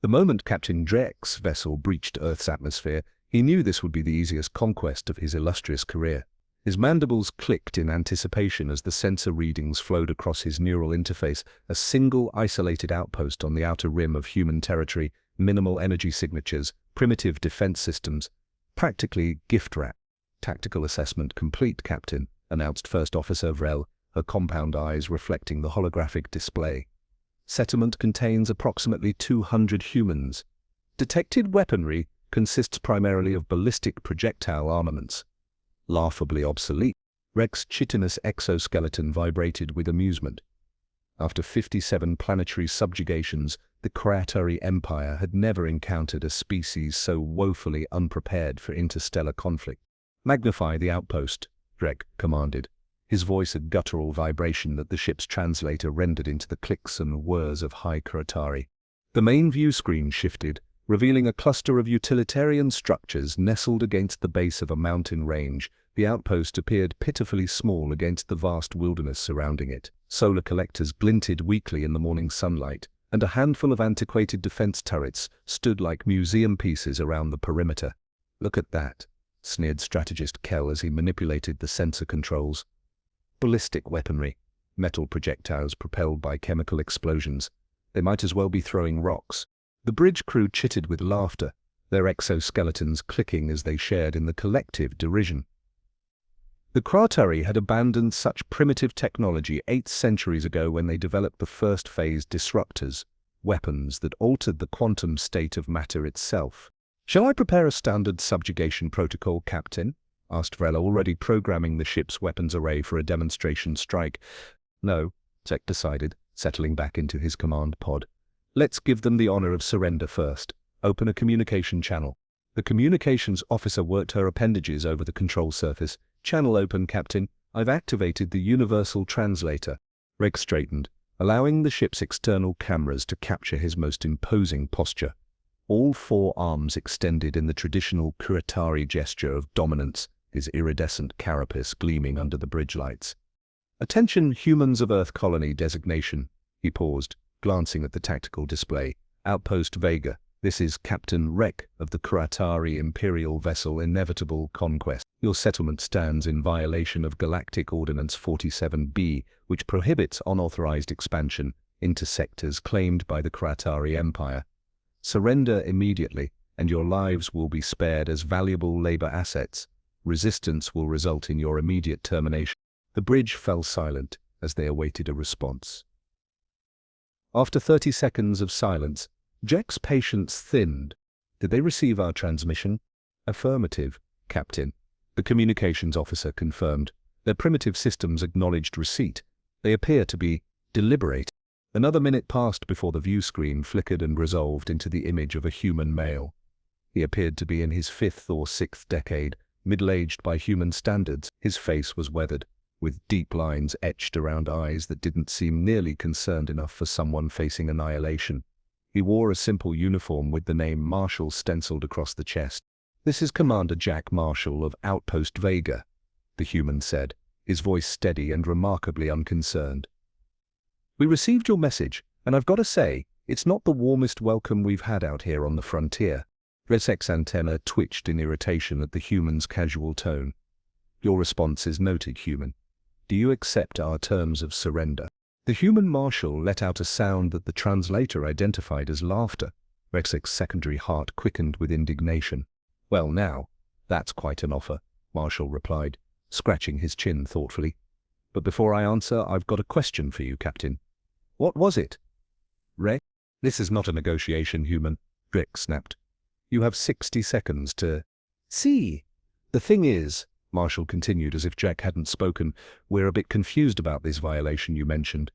The moment Captain Drek's vessel breached Earth's atmosphere, he knew this would be the easiest conquest of his illustrious career. His mandibles clicked in anticipation as the sensor readings flowed across his neural interface, a single isolated outpost on the outer rim of human territory, minimal energy signatures, primitive defense systems, practically gift wrap. Tactical assessment complete, Captain, announced First Officer Vrel, her compound eyes reflecting the holographic display. Settlement contains approximately 200 humans. Detected weaponry consists primarily of ballistic projectile armaments. Laughably obsolete, Rek's chitinous exoskeleton vibrated with amusement. After 57 planetary subjugations, the Kratari Empire had never encountered a species so woefully unprepared for interstellar conflict. Magnify the outpost, Drek commanded, his voice a guttural vibration that the ship's translator rendered into the clicks and whirs of high Kratari. The main view screen shifted, revealing a cluster of utilitarian structures nestled against the base of a mountain range. The outpost appeared pitifully small against the vast wilderness surrounding it. Solar collectors glinted weakly in the morning sunlight, and a handful of antiquated defense turrets stood like museum pieces around the perimeter. "Look at that," sneered strategist Kell as he manipulated the sensor controls. Ballistic weaponry, metal projectiles propelled by chemical explosions. They might as well be throwing rocks. The bridge crew chittered with laughter, their exoskeletons clicking as they shared in the collective derision. The Kratari had abandoned such primitive technology 8 centuries ago when they developed the first-phase disruptors, weapons that altered the quantum state of matter itself. "Shall I prepare a standard subjugation protocol, Captain?" asked Vrel, already programming the ship's weapons array for a demonstration strike. "No," Zek decided, settling back into his command pod. "Let's give them the honor of surrender first. Open a communication channel." The communications officer worked her appendages over the control surface. "Channel open, Captain. I've activated the universal translator." Reg straightened, allowing the ship's external cameras to capture his most imposing posture. All 4 arms extended in the traditional Kratari gesture of dominance, his iridescent carapace gleaming under the bridge lights. "Attention, humans of Earth colony designation." He paused, glancing at the tactical display. "Outpost Vega. This is Captain Rek of the Kratari Imperial vessel Inevitable Conquest. Your settlement stands in violation of Galactic Ordinance 47B, which prohibits unauthorized expansion into sectors claimed by the Kratari Empire. Surrender immediately, and your lives will be spared as valuable labor assets. Resistance will result in your immediate termination." The bridge fell silent as they awaited a response. After 30 seconds of silence, Jack's patience thinned. "Did they receive our transmission?" "Affirmative, Captain," the communications officer confirmed. "Their primitive systems acknowledged receipt. They appear to be deliberate." Another minute passed before the view screen flickered and resolved into the image of a human male. He appeared to be in his 5th or 6th decade, middle-aged by human standards. His face was weathered, with deep lines etched around eyes that didn't seem nearly concerned enough for someone facing annihilation. He wore a simple uniform with the name Marshall stenciled across the chest. "This is Commander Jack Marshall of Outpost Vega," the human said, his voice steady and remarkably unconcerned. "We received your message, and I've got to say, it's not the warmest welcome we've had out here on the frontier." Resek's antenna twitched in irritation at the human's casual tone. "Your response is noted, human. Do you accept our terms of surrender?" The human marshal let out a sound that the translator identified as laughter. Resek's secondary heart quickened with indignation. "Well now, that's quite an offer," Marshall replied, scratching his chin thoughtfully. "But before I answer, I've got a question for you, Captain." "What was it?" "Rek, this is not a negotiation, human," Drek snapped. "You have 60 seconds to—" "See, the thing is," Marshall continued as if Jack hadn't spoken, "we're a bit confused about this violation you mentioned.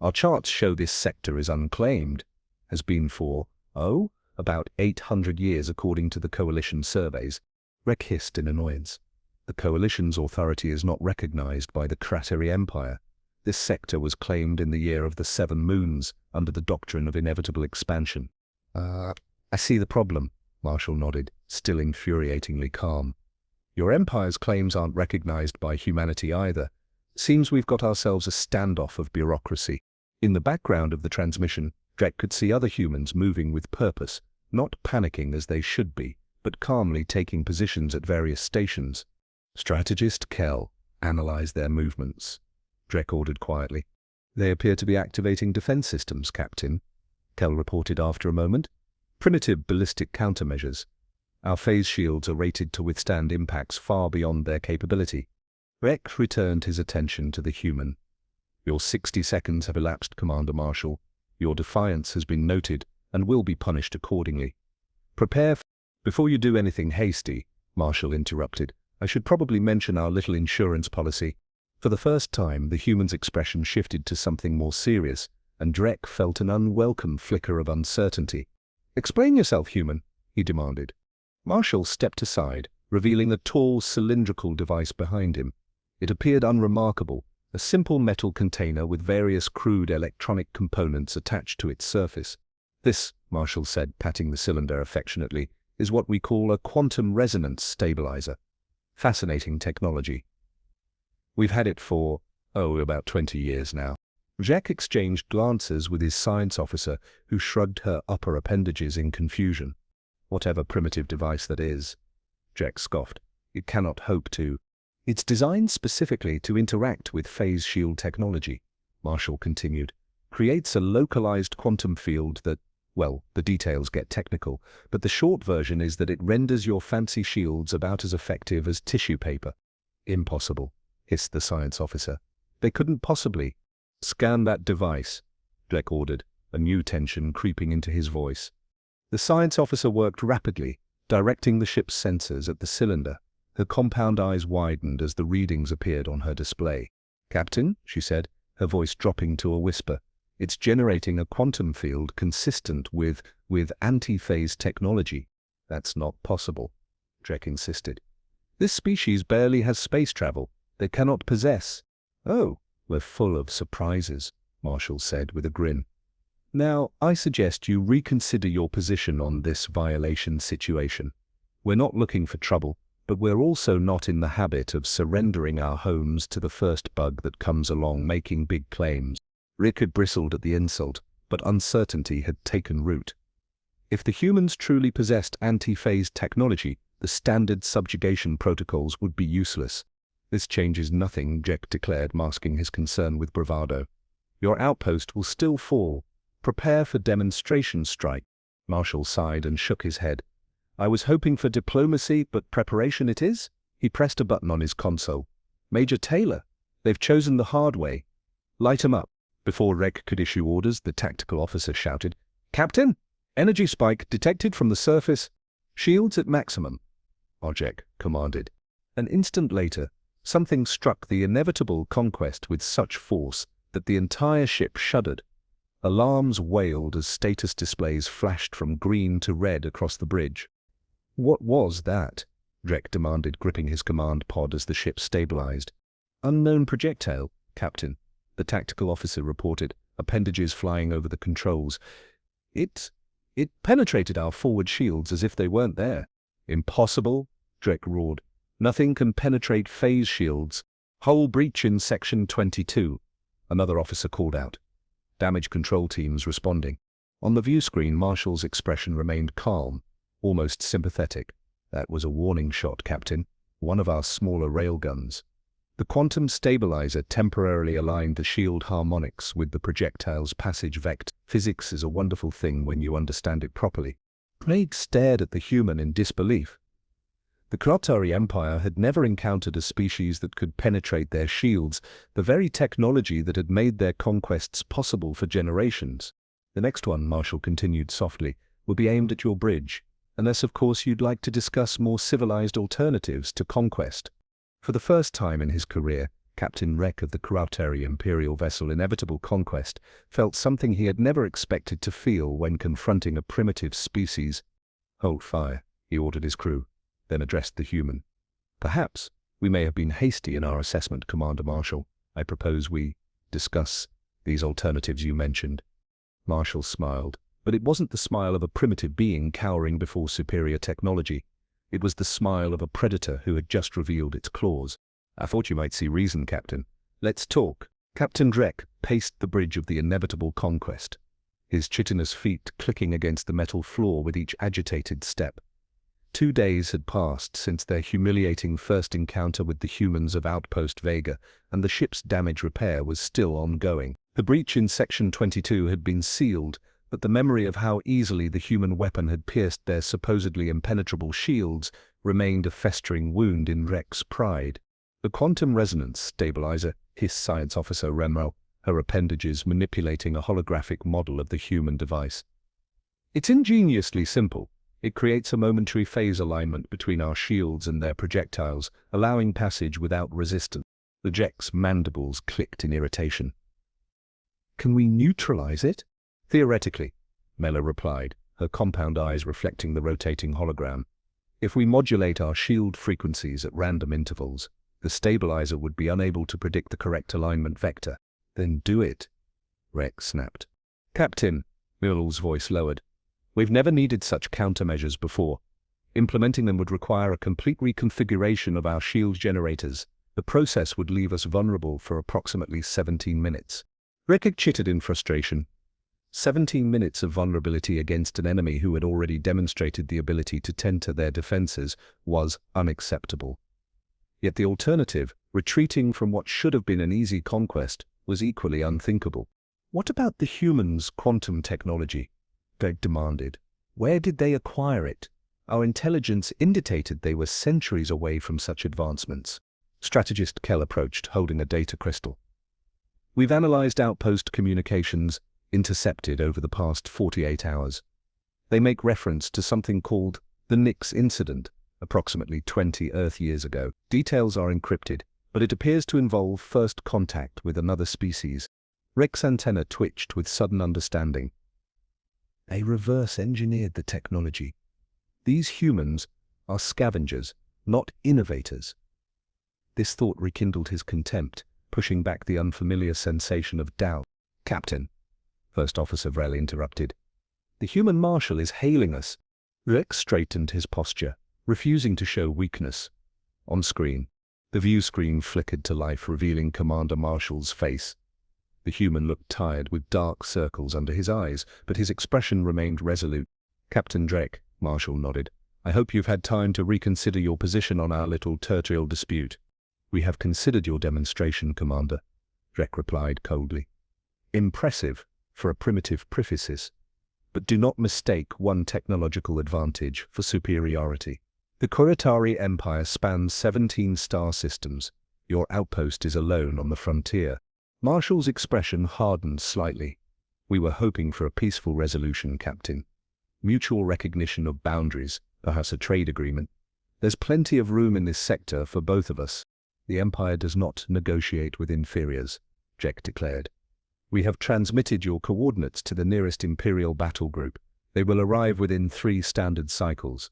Our charts show this sector is unclaimed, has been for, about 800 years according to the Coalition surveys." Rek hissed in annoyance. "The Coalition's authority is not recognized by the Kratari Empire. This sector was claimed in the year of the 7 moons under the doctrine of inevitable expansion." I see the problem," Marshall nodded, still infuriatingly calm. "Your Empire's claims aren't recognized by humanity either. Seems we've got ourselves a standoff of bureaucracy." In the background of the transmission, Drek could see other humans moving with purpose, not panicking as they should be, but calmly taking positions at various stations. Strategist Kel, analyze their movements, Drek ordered quietly. They appear to be activating defense systems, Captain, Kel reported after a moment. Primitive ballistic countermeasures. Our phase shields are rated to withstand impacts far beyond their capability. Drek returned his attention to the human. Your 60 seconds have elapsed, Commander Marshall. Your defiance has been noted and will be punished accordingly. Prepare. Before you do anything hasty, Marshall interrupted, I should probably mention our little insurance policy. For the first time, the human's expression shifted to something more serious, and Drek felt an unwelcome flicker of uncertainty. Explain yourself, human, he demanded. Marshall stepped aside, revealing a tall, cylindrical device behind him. It appeared unremarkable, a simple metal container with various crude electronic components attached to its surface. This, Marshall said, patting the cylinder affectionately, is what we call a quantum resonance stabilizer. Fascinating technology. We've had it for, about 20 years now. Jack exchanged glances with his science officer, who shrugged her upper appendages in confusion. Whatever primitive device that is, Jack scoffed. It cannot hope to. It's designed specifically to interact with phase shield technology, Marshall continued. Creates a localized quantum field that, well, the details get technical, but the short version is that it renders your fancy shields about as effective as tissue paper. Impossible, hissed the science officer. They couldn't possibly. Scan that device, Drek ordered, a new tension creeping into his voice. The science officer worked rapidly, directing the ship's sensors at the cylinder. Her compound eyes widened as the readings appeared on her display. Captain, she said, her voice dropping to a whisper, it's generating a quantum field consistent with anti-phase technology. That's not possible, Drek insisted. This species barely has space travel. They cannot possess. Oh. We're full of surprises, Marshall said with a grin. Now, I suggest you reconsider your position on this violation situation. We're not looking for trouble, but we're also not in the habit of surrendering our homes to the first bug that comes along making big claims. Rick had bristled at the insult, but uncertainty had taken root. If the humans truly possessed anti-phase technology, the standard subjugation protocols would be useless. This changes nothing, Jack declared, masking his concern with bravado. Your outpost will still fall. Prepare for demonstration strike. Marshall sighed and shook his head. I was hoping for diplomacy, but preparation it is? He pressed a button on his console. Major Taylor, they've chosen the hard way. Light 'em up. Before Reg could issue orders, the tactical officer shouted, Captain, energy spike detected from the surface. Shields at maximum. Ojek commanded. An instant later, something struck the inevitable conquest with such force that the entire ship shuddered. Alarms wailed as status displays flashed from green to red across the bridge. What was that? Drek demanded, gripping his command pod as the ship stabilized. Unknown projectile, Captain, the tactical officer reported, appendages flying over the controls. It penetrated our forward shields as if they weren't there. Impossible, Drek roared. Nothing can penetrate phase shields. Hull breach in Section 22. Another officer called out. Damage control teams responding. On the view screen, Marshall's expression remained calm, almost sympathetic. That was a warning shot, Captain. One of our smaller railguns. The quantum stabilizer temporarily aligned the shield harmonics with the projectile's passage vector. Physics is a wonderful thing when you understand it properly. Craig stared at the human in disbelief. The Krotari Empire had never encountered a species that could penetrate their shields, the very technology that had made their conquests possible for generations. The next one, Marshall continued softly, will be aimed at your bridge, unless of course you'd like to discuss more civilized alternatives to conquest. For the first time in his career, Captain Rek of the Krotari Imperial vessel Inevitable Conquest felt something he had never expected to feel when confronting a primitive species. Hold fire, he ordered his crew, then addressed the human. Perhaps we may have been hasty in our assessment, Commander Marshall. I propose we discuss these alternatives you mentioned. Marshall smiled, but it wasn't the smile of a primitive being cowering before superior technology. It was the smile of a predator who had just revealed its claws. I thought you might see reason, Captain. Let's talk. Captain Drek paced the bridge of the Inevitable Conquest. his chitinous feet clicking against the metal floor with each agitated step. 2 days had passed since their humiliating first encounter with the humans of Outpost Vega, and the ship's damage repair was still ongoing. The breach in Section 22 had been sealed, but the memory of how easily the human weapon had pierced their supposedly impenetrable shields remained a festering wound in Rex's pride. The quantum resonance stabilizer, hissed Science Officer Remro, her appendages manipulating a holographic model of the human device. It's ingeniously simple. It creates a momentary phase alignment between our shields and their projectiles, allowing passage without resistance. The Jek's mandibles clicked in irritation. Can we neutralize it? Theoretically, Mela replied, her compound eyes reflecting the rotating hologram. If we modulate our shield frequencies at random intervals, the stabilizer would be unable to predict the correct alignment vector. Then do it, Rex snapped. Captain, Mill's voice lowered. We've never needed such countermeasures before. Implementing them would require a complete reconfiguration of our shield generators. The process would leave us vulnerable for approximately 17 minutes. Rekik chittered in frustration. 17 minutes of vulnerability against an enemy who had already demonstrated the ability to tend to their defenses was unacceptable. Yet the alternative, retreating from what should have been an easy conquest, was equally unthinkable. What about the humans' quantum technology? Greg demanded. Where did they acquire it? Our intelligence indicated they were centuries away from such advancements. Strategist Kell approached, holding a data crystal. We've analyzed outpost communications intercepted over the past 48 hours. They make reference to something called the Nix incident, approximately 20 Earth years ago. Details are encrypted, but it appears to involve first contact with another species. Rick's antenna twitched with sudden understanding. They reverse-engineered the technology. These humans are scavengers, not innovators. This thought rekindled his contempt, pushing back the unfamiliar sensation of doubt. Captain, First Officer Vrel interrupted. The human marshal is hailing us. Rex straightened his posture, refusing to show weakness. On screen, the view screen flickered to life, revealing Commander Marshall's face. The human looked tired, with dark circles under his eyes, but his expression remained resolute. Captain Drake, Marshall nodded. I hope you've had time to reconsider your position on our little territorial dispute. We have considered your demonstration, Commander, Drake replied coldly. Impressive for a primitive preface, but do not mistake one technological advantage for superiority. The Kuratari Empire spans 17 star systems. Your outpost is alone on the frontier. Marshall's expression hardened slightly. We were hoping for a peaceful resolution, Captain. Mutual recognition of boundaries, perhaps a trade agreement. There's plenty of room in this sector for both of us. The Empire does not negotiate with inferiors, Jek declared. We have transmitted your coordinates to the nearest Imperial battle group. They will arrive within 3 standard cycles.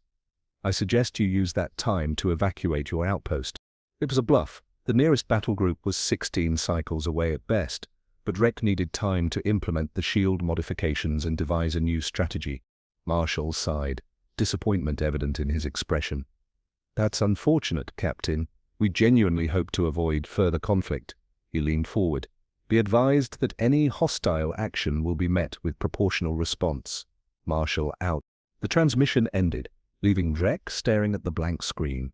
I suggest you use that time to evacuate your outpost. It was a bluff. The nearest battle group was 16 cycles away at best, but Rek needed time to implement the shield modifications and devise a new strategy. Marshall sighed, disappointment evident in his expression. That's unfortunate, Captain. We genuinely hope to avoid further conflict. He leaned forward. Be advised that any hostile action will be met with proportional response. Marshall out. The transmission ended, leaving Drek staring at the blank screen.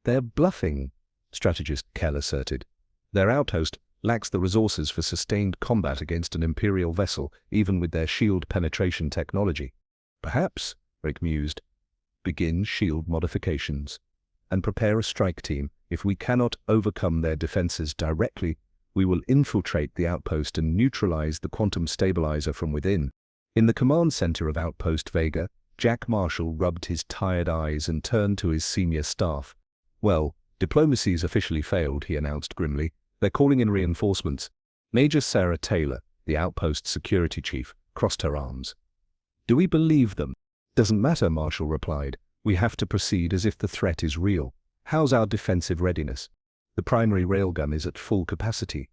They're bluffing, strategist Kell asserted. Their outpost lacks the resources for sustained combat against an Imperial vessel, even with their shield penetration technology. Perhaps, Rick mused, begin shield modifications and prepare a strike team. If we cannot overcome their defenses directly, we will infiltrate the outpost and neutralize the quantum stabilizer from within. In the command center of Outpost Vega, Jack Marshall rubbed his tired eyes and turned to his senior staff. Well, diplomacy's officially failed, he announced grimly. They're calling in reinforcements. Major Sarah Taylor, the outpost security chief, crossed her arms. Do we believe them? Doesn't matter, Marshall replied. We have to proceed as if the threat is real. How's our defensive readiness? The primary railgun is at full capacity,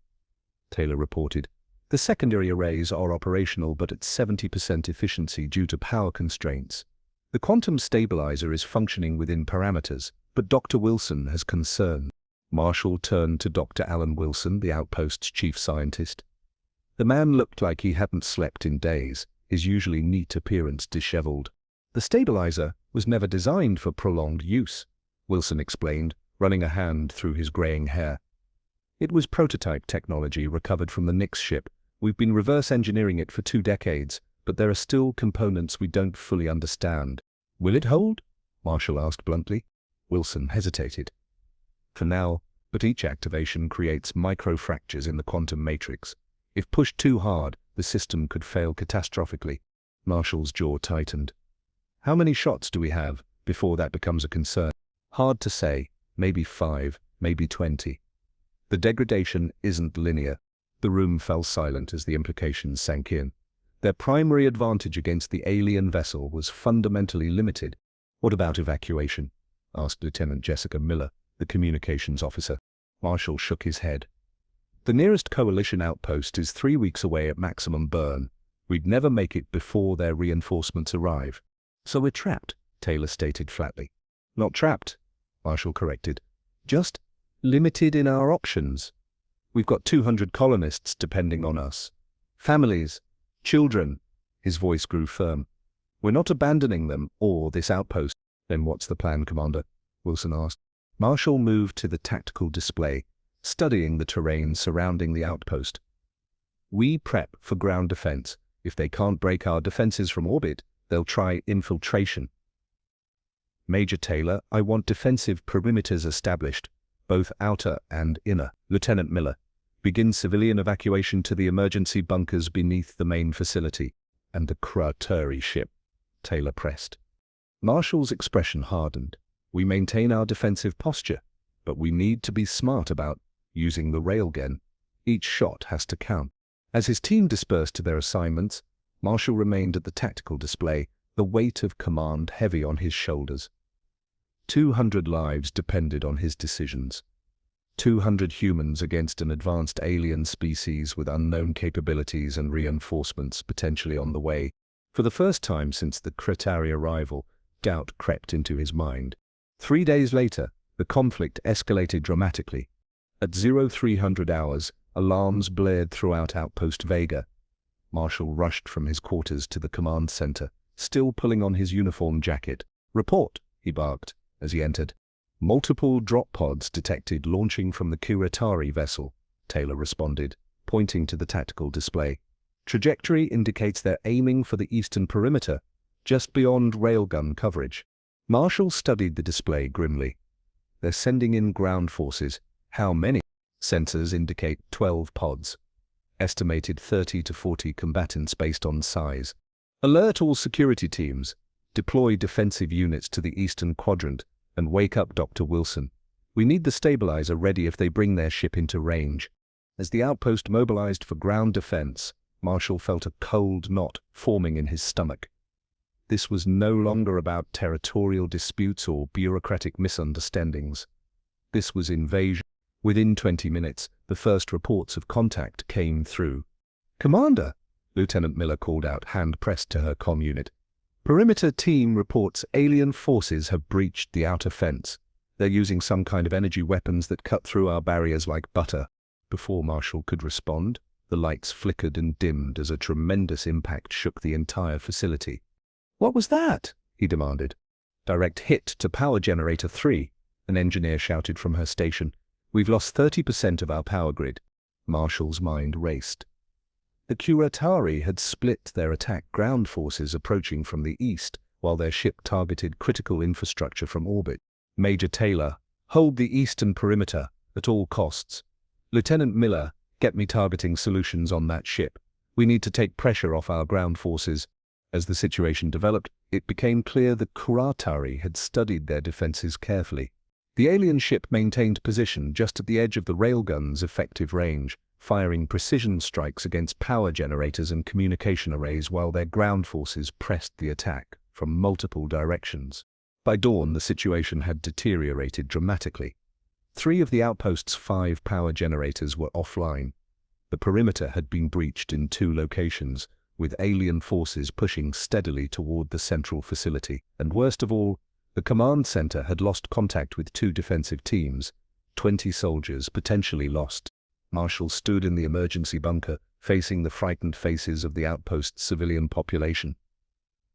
Taylor reported. The secondary arrays are operational but at 70% efficiency due to power constraints. The quantum stabilizer is functioning within parameters, but Dr. Wilson has concern. Marshall turned to Dr. Alan Wilson, the outpost's chief scientist. The man looked like he hadn't slept in days, his usually neat appearance disheveled. "The stabilizer was never designed for prolonged use," Wilson explained, running a hand through his graying hair. "It was prototype technology recovered from the Nix ship. We've been reverse engineering it for 2 decades, but there are still components we don't fully understand." "Will it hold?" Marshall asked bluntly. Wilson hesitated. "For now, but each activation creates microfractures in the quantum matrix. If pushed too hard, the system could fail catastrophically." Marshall's jaw tightened. "How many shots do we have before that becomes a concern?" "Hard to say. Maybe 5, maybe 20. The degradation isn't linear." The room fell silent as the implications sank in. Their primary advantage against the alien vessel was fundamentally limited. "What about evacuation?" asked Lieutenant Jessica Miller, the communications officer. Marshall shook his head. "The nearest coalition outpost is 3 weeks away at maximum burn. We'd never make it before their reinforcements arrive." "So we're trapped," Taylor stated flatly. "Not trapped," Marshall corrected. "Just limited in our options. We've got 200 colonists depending on us. Families, children." His voice grew firm. "We're not abandoning them or this outpost." "Then what's the plan, Commander?" Wilson asked. Marshall moved to the tactical display, studying the terrain surrounding the outpost. "We prep for ground defense. If they can't break our defenses from orbit, they'll try infiltration." "Major Taylor, I want defensive perimeters established, both outer and inner." "Lieutenant Miller, begin civilian evacuation to the emergency bunkers beneath the main facility and the Kraturi ship," Taylor pressed. Marshall's expression hardened. "We maintain our defensive posture, but we need to be smart about using the railgun. Each shot has to count." As his team dispersed to their assignments, Marshall remained at the tactical display, the weight of command heavy on his shoulders. 200 lives depended on his decisions. 200 humans against an advanced alien species with unknown capabilities and reinforcements potentially on the way. For the first time since the Kraturi arrival, doubt crept into his mind. 3 days later, the conflict escalated dramatically. At 0300 hours, alarms blared throughout Outpost Vega. Marshall rushed from his quarters to the command center, still pulling on his uniform jacket. "Report," he barked as he entered. "Multiple drop pods detected launching from the Kraturi vessel," Taylor responded, pointing to the tactical display. "Trajectory indicates they're aiming for the eastern perimeter, just beyond railgun coverage." Marshall studied the display grimly. "They're sending in ground forces. How many?" "Sensors indicate 12 pods. Estimated 30 to 40 combatants based on size. Alert all security teams. Deploy defensive units to the eastern quadrant and wake up Dr. Wilson. We need the stabilizer ready if they bring their ship into range." As the outpost mobilized for ground defense, Marshall felt a cold knot forming in his stomach. This was no longer about territorial disputes or bureaucratic misunderstandings. This was invasion. Within 20 minutes, the first reports of contact came through. "Commander," Lieutenant Miller called out, hand pressed to her comm unit. "Perimeter team reports alien forces have breached the outer fence. They're using some kind of energy weapons that cut through our barriers like butter." Before Marshall could respond, the lights flickered and dimmed as a tremendous impact shook the entire facility. "What was that?" he demanded. "Direct hit to power generator 3, an engineer shouted from her station. "We've lost 30% of our power grid." Marshall's mind raced. The Kraturi had split their attack ground forces approaching from the east, while their ship targeted critical infrastructure from orbit. "Major Taylor, hold the eastern perimeter at all costs. Lieutenant Miller, get me targeting solutions on that ship. We need to take pressure off our ground forces." As the situation developed, it became clear the Kraturi had studied their defenses carefully. The alien ship maintained position just at the edge of the railgun's effective range, firing precision strikes against power generators and communication arrays while their ground forces pressed the attack from multiple directions. By dawn, the situation had deteriorated dramatically. 3 of the outpost's 5 power generators were offline. The perimeter had been breached in 2 locations, with alien forces pushing steadily toward the central facility. And worst of all, the command center had lost contact with 2 defensive teams, 20 soldiers potentially lost. Marshall stood in the emergency bunker, facing the frightened faces of the outpost's civilian population.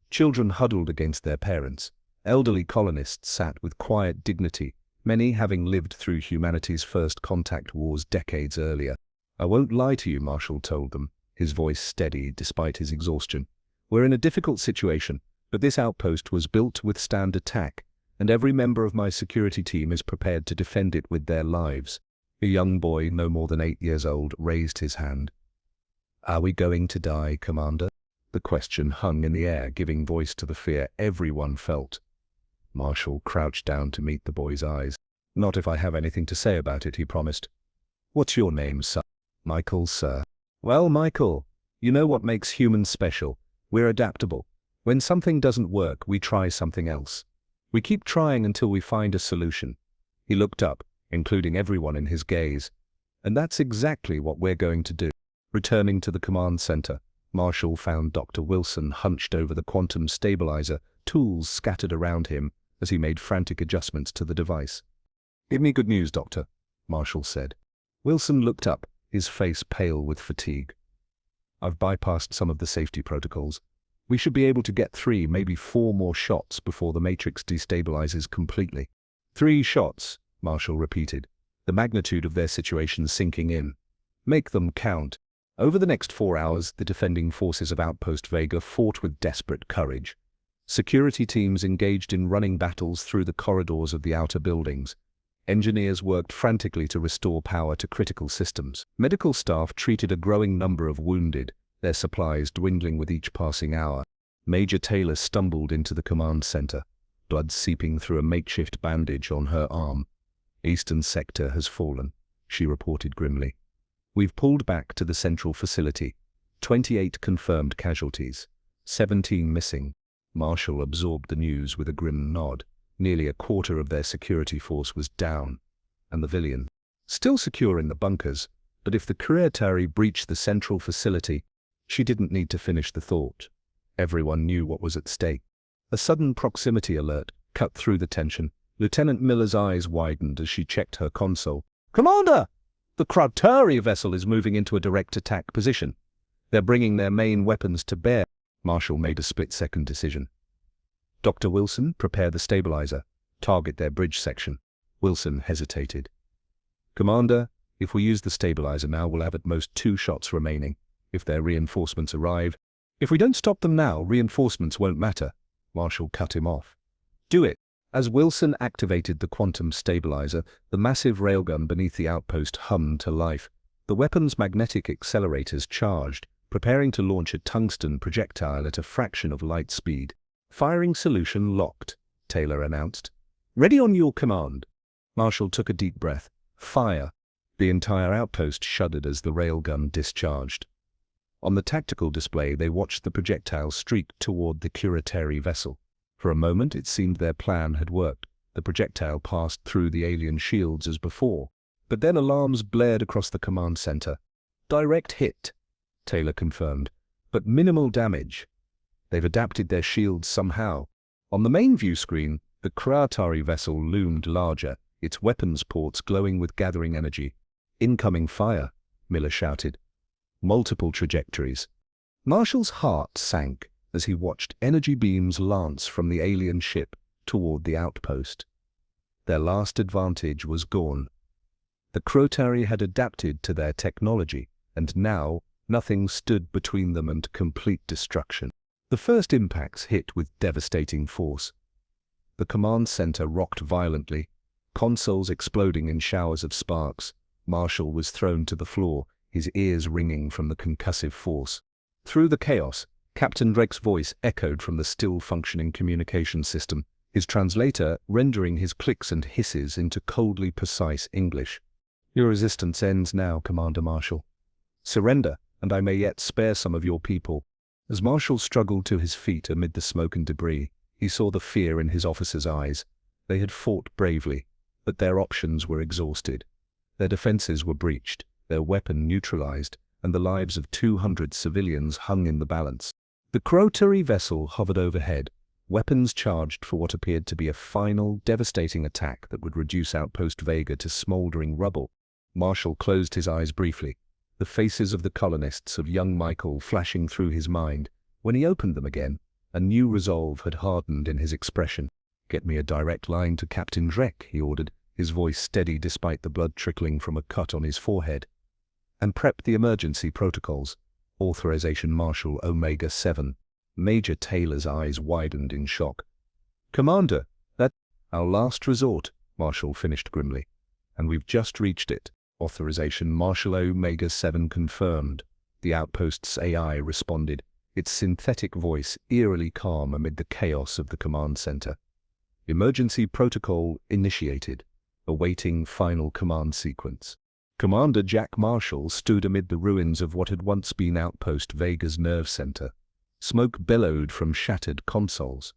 Children huddled against their parents. Elderly colonists sat with quiet dignity, many having lived through humanity's first contact wars decades earlier. "I won't lie to you," Marshall told them, his voice steady despite his exhaustion. "We're in a difficult situation, but this outpost was built to withstand attack, and every member of my security team is prepared to defend it with their lives." A young boy, no more than 8 years old, raised his hand. "Are we going to die, Commander?" The question hung in the air, giving voice to the fear everyone felt. Marshall crouched down to meet the boy's eyes. "Not if I have anything to say about it," he promised. "What's your name, sir?" "Michael, sir." "Well, Michael, you know what makes humans special? We're adaptable. When something doesn't work, we try something else. We keep trying until we find a solution." He looked up, including everyone in his gaze. "And that's exactly what we're going to do." Returning to the command center, Marshall found Dr. Wilson hunched over the quantum stabilizer, tools scattered around him as he made frantic adjustments to the device. "Give me good news, Doctor," Marshall said. Wilson looked up, his face pale with fatigue. "I've bypassed some of the safety protocols. We should be able to get 3, maybe 4 more shots before the matrix destabilizes completely." 3 shots, Marshall repeated, the magnitude of their situation sinking in. "Make them count." Over the next 4 hours, the defending forces of Outpost Vega fought with desperate courage. Security teams engaged in running battles through the corridors of the outer buildings. Engineers worked frantically to restore power to critical systems. Medical staff treated a growing number of wounded, their supplies dwindling with each passing hour. Major Taylor stumbled into the command center, blood seeping through a makeshift bandage on her arm. "Eastern sector has fallen," she reported grimly. "We've pulled back to the central facility. 28 confirmed casualties, 17 missing." Marshall absorbed the news with a grim nod. Nearly a quarter of their security force was down, and the villain still secure in the bunkers. But if the Creatari breached the central facility, she didn't need to finish the thought. Everyone knew what was at stake. A sudden proximity alert cut through the tension. Lieutenant Miller's eyes widened as she checked her console. "Commander! The Creatari vessel is moving into a direct attack position. They're bringing their main weapons to bear." Marshall made a split-second decision. "Dr. Wilson, prepare the stabilizer. Target their bridge section." Wilson hesitated. "Commander, if we use the stabilizer now, we'll have at most 2 shots remaining. If their reinforcements arrive, if we don't stop them now, reinforcements won't matter." Marshall cut him off. "Do it." As Wilson activated the quantum stabilizer, the massive railgun beneath the outpost hummed to life. The weapon's magnetic accelerators charged, preparing to launch a tungsten projectile at a fraction of light speed. "Firing solution locked," Taylor announced. "Ready on your command." Marshall took a deep breath. "Fire." The entire outpost shuddered as the railgun discharged. On the tactical display, they watched the projectile streak toward the Creatari vessel. For a moment, it seemed their plan had worked. The projectile passed through the alien shields as before. But then alarms blared across the command center. "Direct hit," Taylor confirmed, "but minimal damage. They've adapted their shields somehow." On the main view screen, the Creatari vessel loomed larger, its weapons ports glowing with gathering energy. "Incoming fire," Miller shouted. "Multiple trajectories." Marshall's heart sank as he watched energy beams lance from the alien ship toward the outpost. Their last advantage was gone. The Creatari had adapted to their technology, and now nothing stood between them and complete destruction. The first impacts hit with devastating force. The command center rocked violently, consoles exploding in showers of sparks. Marshall was thrown to the floor, his ears ringing from the concussive force. Through the chaos, Captain Drake's voice echoed from the still-functioning communication system, his translator rendering his clicks and hisses into coldly precise English. "Your resistance ends now, Commander Marshall. Surrender, and I may yet spare some of your people." As Marshall struggled to his feet amid the smoke and debris, he saw the fear in his officers' eyes. They had fought bravely, but their options were exhausted. Their defenses were breached, their weapon neutralized, and the lives of 200 civilians hung in the balance. The Creatari vessel hovered overhead, weapons charged for what appeared to be a final, devastating attack that would reduce Outpost Vega to smoldering rubble. Marshall closed his eyes briefly, the faces of the colonists of young Michael flashing through his mind. When he opened them again, a new resolve had hardened in his expression. "Get me a direct line to Captain Drek," he ordered, his voice steady despite the blood trickling from a cut on his forehead. "And prep the emergency protocols. Authorization Marshal Omega-7. Major Taylor's eyes widened in shock. "Commander, that's our last resort," Marshall finished grimly. "And we've just reached it." Authorization Marshal Omega-7 confirmed. The outpost's AI responded, its synthetic voice eerily calm amid the chaos of the command center. Emergency protocol initiated, awaiting final command sequence. Commander Jack Marshall stood amid the ruins of what had once been Outpost Vega's nerve center. Smoke bellowed from shattered consoles.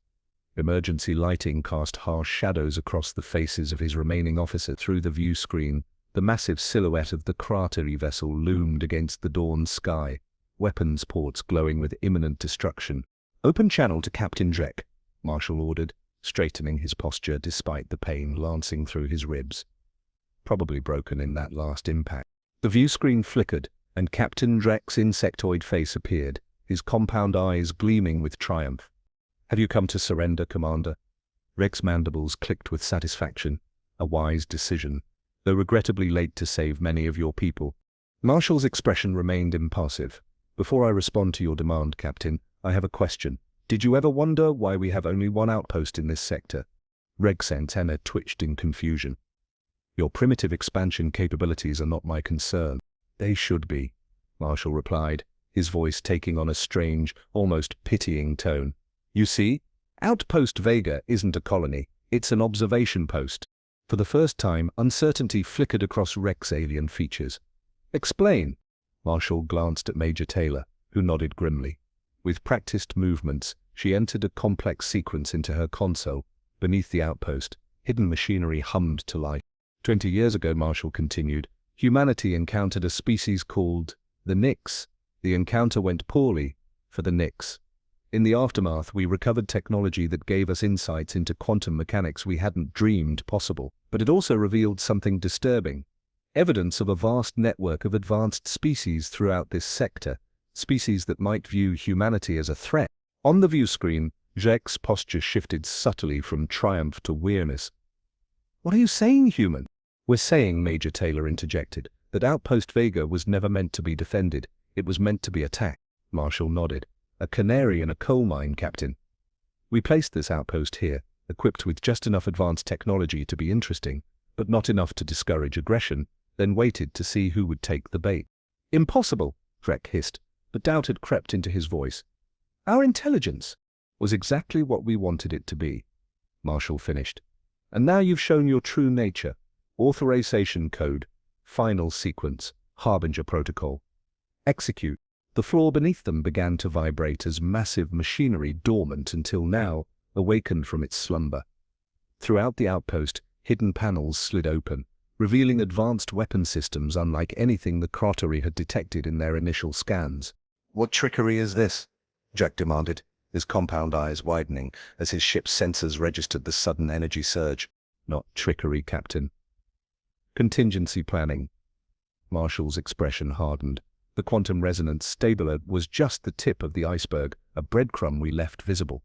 Emergency lighting cast harsh shadows across the faces of his remaining officer through the view screen. The massive silhouette of the cratery vessel loomed against the dawn sky, weapons ports glowing with imminent destruction. "Open channel to Captain Drek," Marshall ordered, straightening his posture despite the pain lancing through his ribs. Probably broken in that last impact. The view screen flickered, and Captain Drek's insectoid face appeared, his compound eyes gleaming with triumph. "Have you come to surrender, Commander?" Rek's mandibles clicked with satisfaction. "A wise decision, though regrettably late to save many of your people." Marshall's expression remained impassive. "Before I respond to your demand, Captain, I have a question. Did you ever wonder why we have only one outpost in this sector?" Rek's antenna twitched in confusion. "Your primitive expansion capabilities are not my concern." "They should be," Marshall replied, his voice taking on a strange, almost pitying tone. "You see, Outpost Vega isn't a colony, it's an observation post." For the first time, uncertainty flickered across Rek's alien features. "Explain." Marshall glanced at Major Taylor, who nodded grimly. With practiced movements, she entered a complex sequence into her console. Beneath the outpost, hidden machinery hummed to life. 20 years ago, Marshall continued, humanity encountered a species called the Nix. The encounter went poorly for the Nix. In the aftermath, we recovered technology that gave us insights into quantum mechanics we hadn't dreamed possible. But it also revealed something disturbing. Evidence of a vast network of advanced species throughout this sector, species that might view humanity as a threat. On the view screen, Jack's posture shifted subtly from triumph to weariness. "What are you saying, human?" "We're saying," Major Taylor interjected, "that Outpost Vega was never meant to be defended. It was meant to be attacked." Marshall nodded. "A canary in a coal mine, Captain. We placed this outpost here, equipped with just enough advanced technology to be interesting, but not enough to discourage aggression, then waited to see who would take the bait." "Impossible," Drek hissed, but doubt had crept into his voice. "Our intelligence was exactly what we wanted it to be," Marshall finished. "And now you've shown your true nature. Authorization code, final sequence, Harbinger protocol. Execute." The floor beneath them began to vibrate as massive machinery dormant until now awakened from its slumber. Throughout the outpost, hidden panels slid open, revealing advanced weapon systems unlike anything the cratery had detected in their initial scans. "What trickery is this?" Jack demanded, his compound eyes widening as his ship's sensors registered the sudden energy surge. "Not trickery, Captain. Contingency planning." Marshall's expression hardened. "The quantum resonance stabiler was just the tip of the iceberg, a breadcrumb we left visible.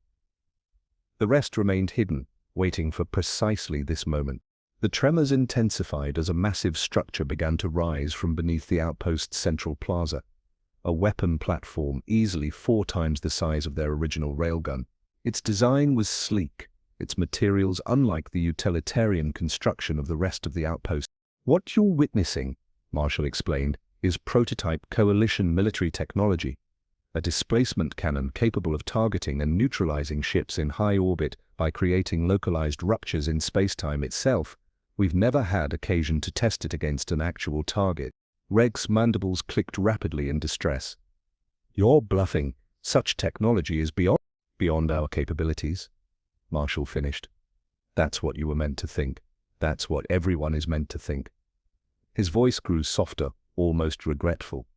The rest remained hidden, waiting for precisely this moment." The tremors intensified as a massive structure began to rise from beneath the outpost's central plaza. A weapon platform easily 4 times the size of their original railgun. Its design was sleek, its materials unlike the utilitarian construction of the rest of the outpost. "What you're witnessing," Marshall explained, "is prototype coalition military technology. A displacement cannon capable of targeting and neutralizing ships in high orbit by creating localized ruptures in spacetime itself. We've never had occasion to test it against an actual target." Reg's mandibles clicked rapidly in distress. "You're bluffing. Such technology is beyond our capabilities," Marshall finished. "That's what you were meant to think. That's what everyone is meant to think." His voice grew softer, almost regretful.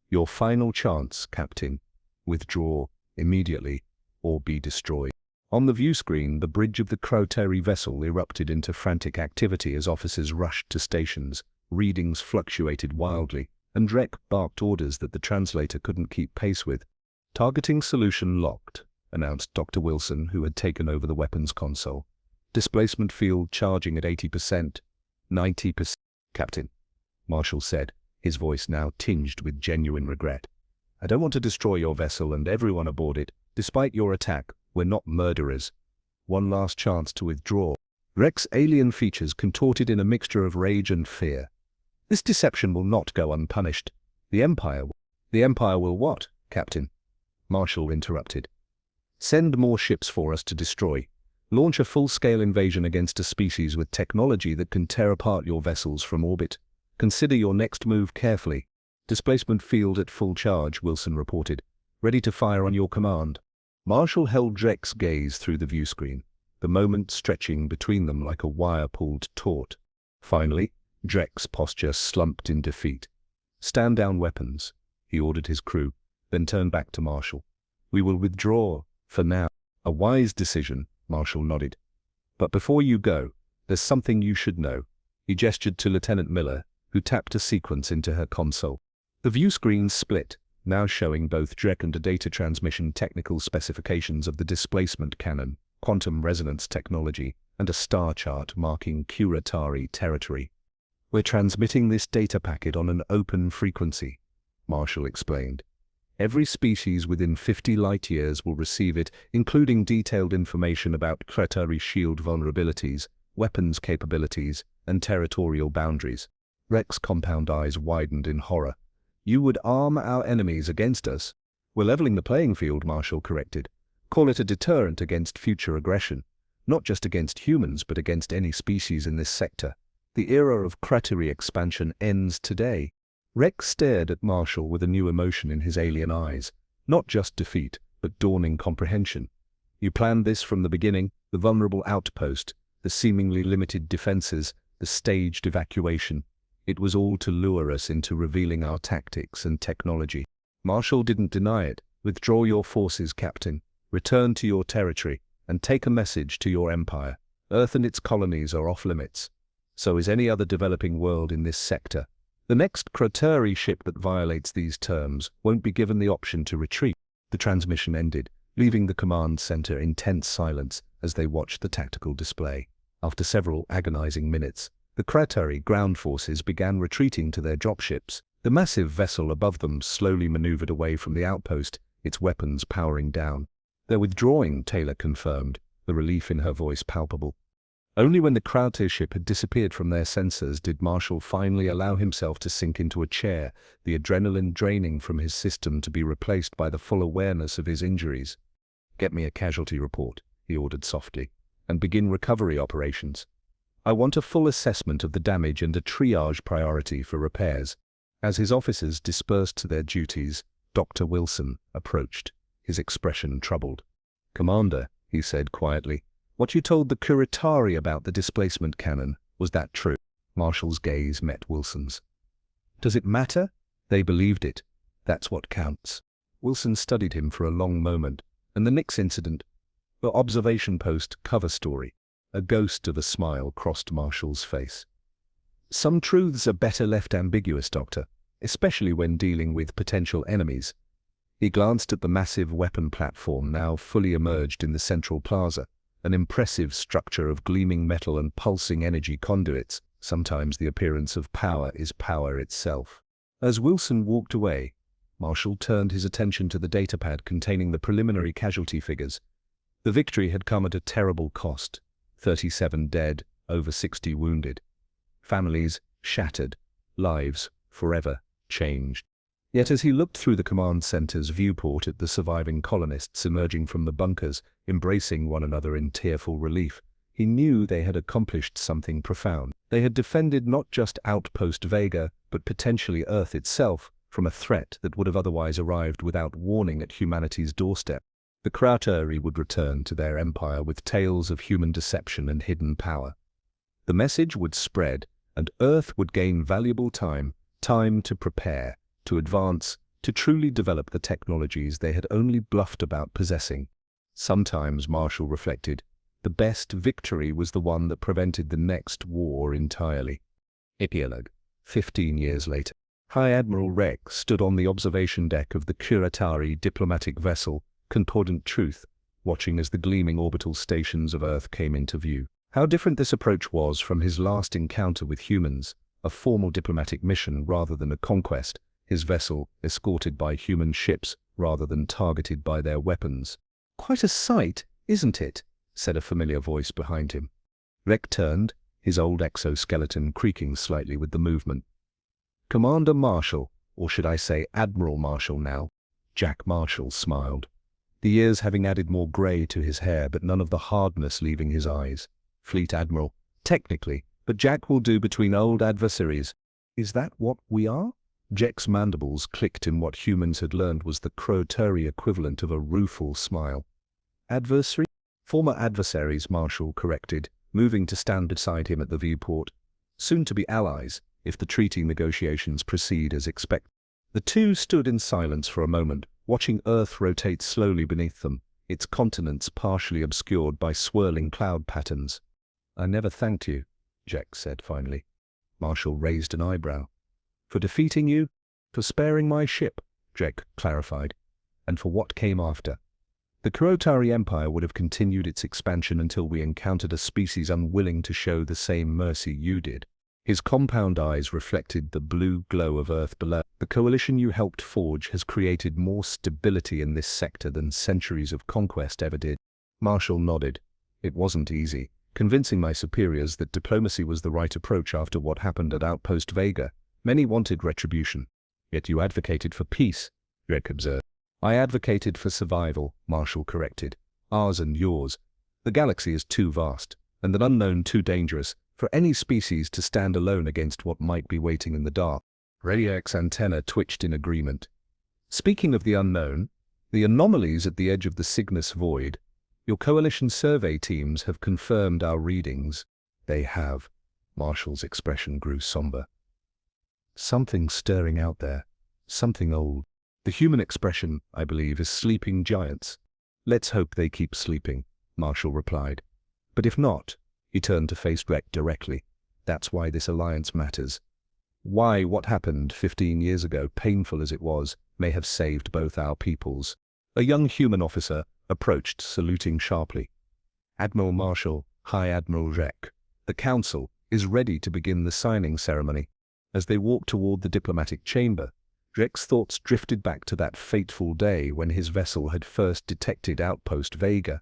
"Your final chance, Captain. Withdraw immediately or be destroyed." On the view screen, the bridge of the cratery vessel erupted into frantic activity as officers rushed to stations, Readings fluctuated wildly, and Drek barked orders that the translator couldn't keep pace with. "Targeting solution locked," announced Dr. Wilson, who had taken over the weapons console. "Displacement field charging at 80%. 90%. Captain," Marshall said, his voice now tinged with genuine regret. "I don't want to destroy your vessel and everyone aboard it. Despite your attack, we're not murderers. One last chance to withdraw." Drek's alien features contorted in a mixture of rage and fear. "This deception will not go unpunished. The Empire will what, Captain?" Marshall interrupted. "Send more ships for us to destroy. Launch a full-scale invasion against a species with technology that can tear apart your vessels from orbit. Consider your next move carefully." "Displacement field at full charge," Wilson reported. "Ready to fire on your command." Marshall held Drek's gaze through the viewscreen, the moment stretching between them like a wire-pulled taut. Finally, Drek's posture slumped in defeat. "Stand down weapons," he ordered his crew, then turned back to Marshall. "We will withdraw, for now." "A wise decision," Marshall nodded. "But before you go, there's something you should know." He gestured to Lieutenant Miller, who tapped a sequence into her console. The viewscreen split, now showing both Drek and a data transmission technical specifications of the displacement cannon, quantum resonance technology, and a star chart marking Kuratari territory. "We're transmitting this data packet on an open frequency," Marshall explained. "Every species within 50 light-years will receive it, including detailed information about Kuratari shield vulnerabilities, weapons capabilities, and territorial boundaries." Rek's compound eyes widened in horror. "You would arm our enemies against us?" "We're leveling the playing field," Marshall corrected. "Call it a deterrent against future aggression. Not just against humans, but against any species in this sector. The era of Kuratari expansion ends today." Rex stared at Marshall with a new emotion in his alien eyes. Not just defeat, but dawning comprehension. "You planned this from the beginning, the vulnerable outpost, the seemingly limited defenses, the staged evacuation. It was all to lure us into revealing our tactics and technology." Marshall didn't deny it. "Withdraw your forces, Captain. Return to your territory, and take a message to your empire. Earth and its colonies are off limits. So is any other developing world in this sector. The next Kuratari ship that violates these terms won't be given the option to retreat." The transmission ended, leaving the command center in tense silence as they watched the tactical display. After several agonizing minutes, the Kuratari ground forces began retreating to their dropships. The massive vessel above them slowly maneuvered away from the outpost, its weapons powering down. "They're withdrawing," Taylor confirmed, the relief in her voice palpable. Only when the Kuratari ship had disappeared from their sensors did Marshall finally allow himself to sink into a chair, the adrenaline draining from his system to be replaced by the full awareness of his injuries. "Get me a casualty report," he ordered softly, "and begin recovery operations. I want a full assessment of the damage and a triage priority for repairs." As his officers dispersed to their duties, Dr. Wilson approached, his expression troubled. "Commander," he said quietly, "what you told the Kuratari about the displacement cannon, was that true?" Marshall's gaze met Wilson's. "Does it matter? They believed it. That's what counts." Wilson studied him for a long moment, and the Nix incident, the observation post cover story, a ghost of a smile crossed Marshall's face. "Some truths are better left ambiguous, Doctor, especially when dealing with potential enemies." He glanced at the massive weapon platform now fully emerged in the central plaza, an impressive structure of gleaming metal and pulsing energy conduits. Sometimes the appearance of power is power itself. As Wilson walked away, Marshall turned his attention to the datapad containing the preliminary casualty figures. The victory had come at a terrible cost. 37 dead, over 60 wounded. Families shattered, lives forever changed. Yet as he looked through the command center's viewport at the surviving colonists emerging from the bunkers, embracing one another in tearful relief, he knew they had accomplished something profound. They had defended not just Outpost Vega, but potentially Earth itself, from a threat that would have otherwise arrived without warning at humanity's doorstep. The Kuratari would return to their empire with tales of human deception and hidden power. The message would spread, and Earth would gain valuable time to prepare, to advance, to truly develop the technologies they had only bluffed about possessing. Sometimes, Marshall reflected, the best victory was the one that prevented the next war entirely. Epilogue. 15 years later, High Admiral Rex stood on the observation deck of the Kuratari diplomatic vessel, Concordant Truth, watching as the gleaming orbital stations of Earth came into view. How different this approach was from his last encounter with humans, a formal diplomatic mission rather than a conquest, his vessel escorted by human ships rather than targeted by their weapons. "Quite a sight, isn't it?" said a familiar voice behind him. Rex turned, his old exoskeleton creaking slightly with the movement. "Commander Marshall, or should I say Admiral Marshall now?" Jack Marshall smiled, the years having added more grey to his hair but none of the hardness leaving his eyes. "Fleet Admiral, technically, but Jack will do between old adversaries." "Is that what we are?" Jack's mandibles clicked in what humans had learned was the Kuratari equivalent of a rueful smile. "Adversary?" "Former adversaries," Marshall corrected, moving to stand beside him at the viewport. "Soon to be allies, if the treaty negotiations proceed as expected." The two stood in silence for a moment, watching Earth rotate slowly beneath them, its continents partially obscured by swirling cloud patterns. "I never thanked you," Jack said finally. Marshall raised an eyebrow. "For defeating you?" "For sparing my ship," Jack clarified. "And for what came after. The Kuratari Empire would have continued its expansion until we encountered a species unwilling to show the same mercy you did." His compound eyes reflected the blue glow of Earth below. "The coalition you helped forge has created more stability in this sector than centuries of conquest ever did." Marshall nodded. "It wasn't easy, convincing my superiors that diplomacy was the right approach after what happened at Outpost Vega. Many wanted retribution. Yet you advocated for peace," Drake observed. "I advocated for survival," Marshall corrected. "Ours and yours. The galaxy is too vast, and an unknown too dangerous, for any species to stand alone against what might be waiting in the dark." Radio's antenna twitched in agreement. "Speaking of the unknown, the anomalies at the edge of the Cygnus Void, your coalition survey teams have confirmed our readings." "They have." Marshall's expression grew somber. "Something stirring out there. Something old. The human expression, I believe, is sleeping giants." "Let's hope they keep sleeping," Marshall replied. "But if not," he turned to face Rex directly, "that's why this alliance matters. Why what happened 15 years ago, painful as it was, may have saved both our peoples." A young human officer approached, saluting sharply. "Admiral Marshall, High Admiral Rex, the Council is ready to begin the signing ceremony." As they walked toward the diplomatic chamber, Rex's thoughts drifted back to that fateful day when his vessel had first detected Outpost Vega.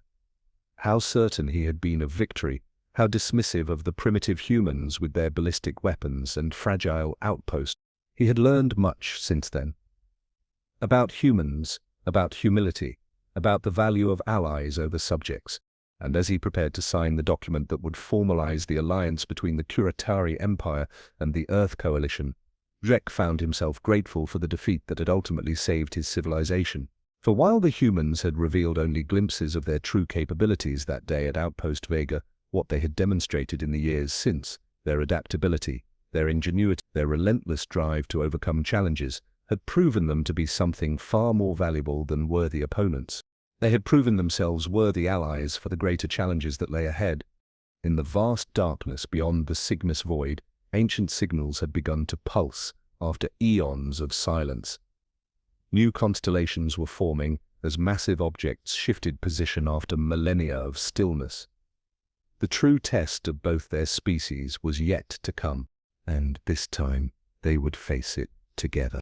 How certain he had been of victory, how dismissive of the primitive humans with their ballistic weapons and fragile outposts. He had learned much since then. About humans, about humility, about the value of allies over subjects. And as he prepared to sign the document that would formalize the alliance between the Kuratari Empire and the Earth Coalition, Rex found himself grateful for the defeat that had ultimately saved his civilization. For while the humans had revealed only glimpses of their true capabilities that day at Outpost Vega, what they had demonstrated in the years since, their adaptability, their ingenuity, their relentless drive to overcome challenges, had proven them to be something far more valuable than worthy opponents. They had proven themselves worthy allies for the greater challenges that lay ahead. In the vast darkness beyond the Cygnus Void, ancient signals had begun to pulse after eons of silence. New constellations were forming as massive objects shifted position after millennia of stillness. The true test of both their species was yet to come, and this time they would face it together.